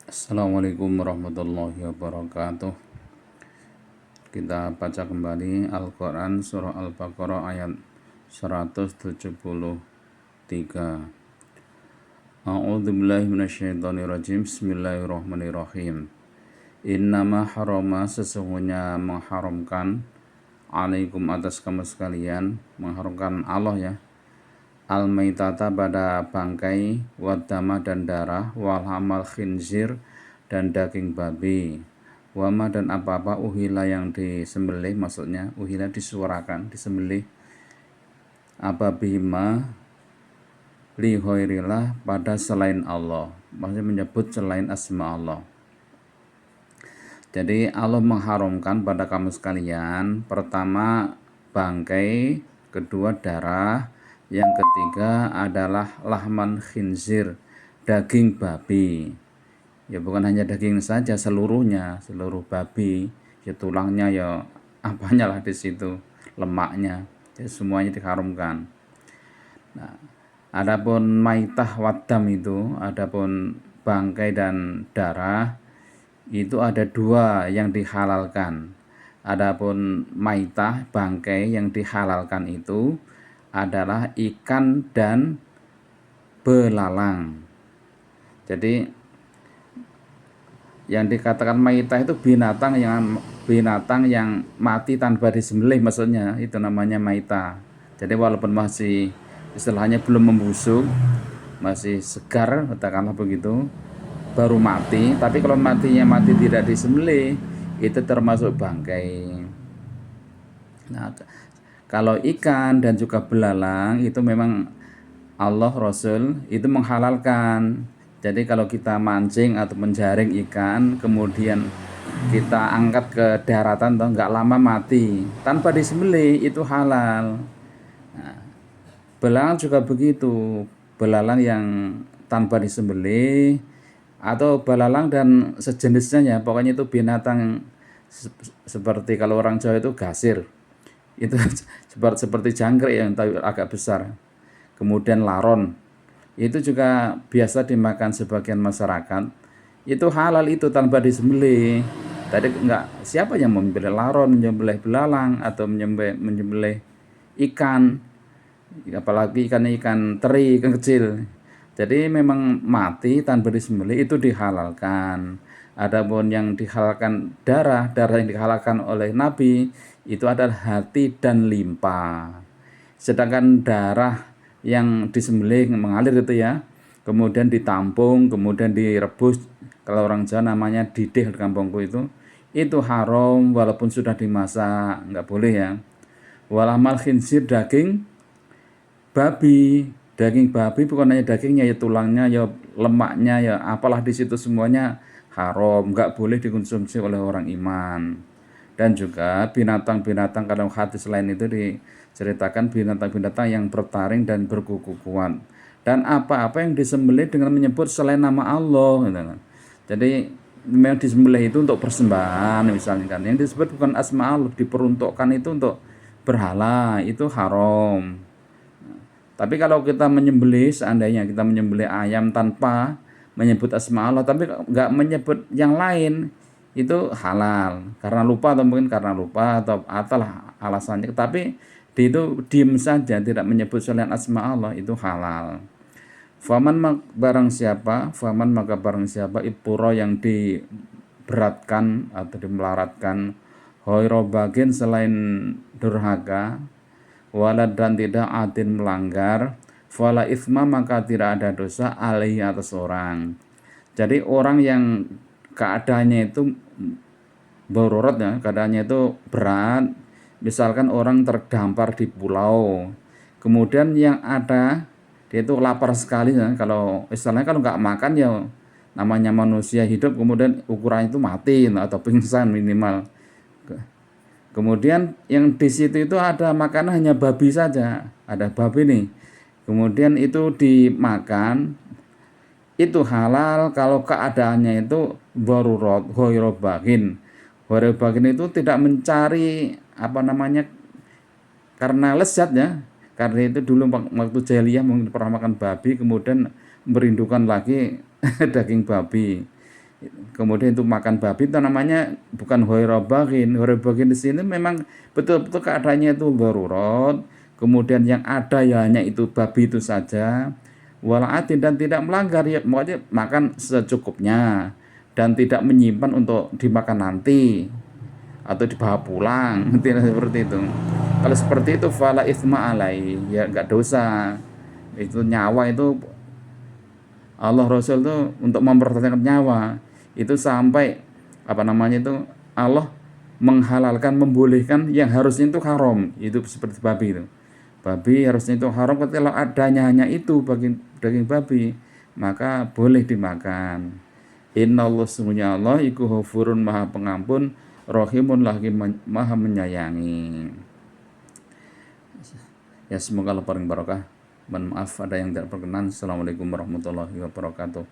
Assalamualaikum warahmatullahi wabarakatuh. Kita baca kembali Al-Quran Surah Al-Baqarah ayat 173. A'udzubillahi minasyaitonirrajim. Bismillahirrahmanirrahim. Innama harama, sesungguhnya mengharamkan, alaikum, atas kamu sekalian, mengharamkan Allah ya, al-maitata, pada bangkai, wadama, dan darah, wal hamal khinzir, dan daging babi, wama, dan apa-apa uhila, yang disembelih, maksudnya uhila disuarakan, disembelih, apa bihima, li ghairillah, pada selain Allah, maksudnya menyebut selain asma Allah. Jadi Allah mengharamkan pada kamu sekalian, pertama bangkai, kedua darah, yang ketiga adalah lahman khinzir, daging babi. Ya bukan hanya daging saja, seluruhnya, seluruh babi, ya tulangnya, ya apanya lah di situ, lemaknya, ya semuanya diharamkan. Nah, adapun maitah wadam itu, adapun bangkai dan darah, itu ada dua yang dihalalkan. Adapun maitah, bangkai, yang dihalalkan itu adalah ikan dan belalang. Jadi yang dikatakan maitah itu binatang yang mati tanpa disembelih, maksudnya itu namanya maitah. Jadi walaupun masih istilahnya belum membusuk, masih segar, katakanlah begitu, baru mati, tapi kalau matinya mati tidak disembelih, itu termasuk bangkai. Nah, kalau ikan dan juga belalang itu memang Allah, Rasul itu menghalalkan. Jadi kalau kita mancing atau menjaring ikan, kemudian kita angkat ke daratan, toh nggak lama mati tanpa disembelih, itu halal. Belalang juga begitu, belalang yang tanpa disembelih, atau belalang dan sejenisnya ya, pokoknya itu binatang seperti kalau orang Jawa itu gasir, itu seperti jangkrik yang agak besar. Kemudian laron, itu juga biasa dimakan sebagian masyarakat, itu halal itu tanpa disembelih. Tadi enggak, siapa yang menyembelih laron, menyembelih belalang, atau menyembelih ikan, apalagi ikan teri, ikan kecil. Jadi memang mati tanpa disembelih itu dihalalkan. Adapun yang dihalalkan darah yang dihalalkan oleh Nabi itu adalah hati dan limpa. Sedangkan darah yang disembelih mengalir itu ya, kemudian ditampung, kemudian direbus, kalau orang Jawa namanya didih di kampungku itu haram walaupun sudah dimasak, nggak boleh ya. Walamal khinzir, daging babi bukan hanya dagingnya, ya tulangnya, ya lemaknya, ya apalah di situ semuanya haram, nggak boleh dikonsumsi oleh orang iman. Dan juga binatang-binatang, kadang hadis lain itu diceritakan binatang-binatang yang bertaring dan berkuku kuat, dan apa-apa yang disembelih dengan menyebut selain nama Allah, gitu kan. Jadi memang disembelih itu untuk persembahan, misalnya kan, yang disebut bukan asma Allah, diperuntukkan itu untuk berhala, itu haram. Tapi kalau kita menyembelih, seandainya kita menyembelih ayam tanpa menyebut asma Allah, tapi nggak menyebut yang lain, itu halal. Karena lupa, atau mungkin karena lupa, atau apalah alasannya. Tapi itu diem saja, tidak menyebut selain asma Allah, itu halal. Faman maka barang siapa ipuro, yang diberatkan atau dimelaratkan, hoirobagin, selain durhaka, walad, dan tidak adin, melanggar, fala isma, maka tidak ada dosa, alaihi, atas orang. Jadi orang yang keadaannya itu darurat ya, keadaannya itu berat, misalkan orang terdampar di pulau, kemudian yang ada dia itu lapar sekali ya, kalau istilahnya kalau nggak makan ya namanya manusia hidup, kemudian ukurannya itu mati atau pingsan minimal. Kemudian yang di situ itu ada makanan hanya babi saja, ada babi nih. Kemudian itu dimakan, itu halal kalau keadaannya itu darurat, ghairobaghin. Ghairobaghin itu tidak mencari apa namanya karena lezat ya. Karena itu dulu waktu jahiliyah mungkin pernah makan babi, kemudian merindukan lagi daging babi. kemudian itu makan babi, itu namanya bukan hoirobagin. Hoirobagin di sini memang betul-betul keadaannya itu darurat, kemudian yang ada ya hanya itu babi itu saja, walaatin dan tidak melanggar, ya makanya makan secukupnya dan tidak menyimpan untuk dimakan nanti atau dibawa pulang. Tidak seperti itu. Kalau seperti itu fala itsma alai, ya enggak dosa. Itu nyawa itu Allah Rasul itu untuk mempertahankan nyawa itu sampai apa namanya itu Allah menghalalkan, membolehkan yang harusnya itu haram, itu seperti babi itu. Babi harusnya itu haram, kalau adanya hanya itu daging babi, maka boleh dimakan. Innallah, sesungguhnya Allah iku ghafurun, maha pengampun, rahimun, lagi maha menyayangi. Ya semoga Allah paling barokah. Mohon maaf ada yang tidak berkenan. Assalamualaikum warahmatullahi wabarakatuh.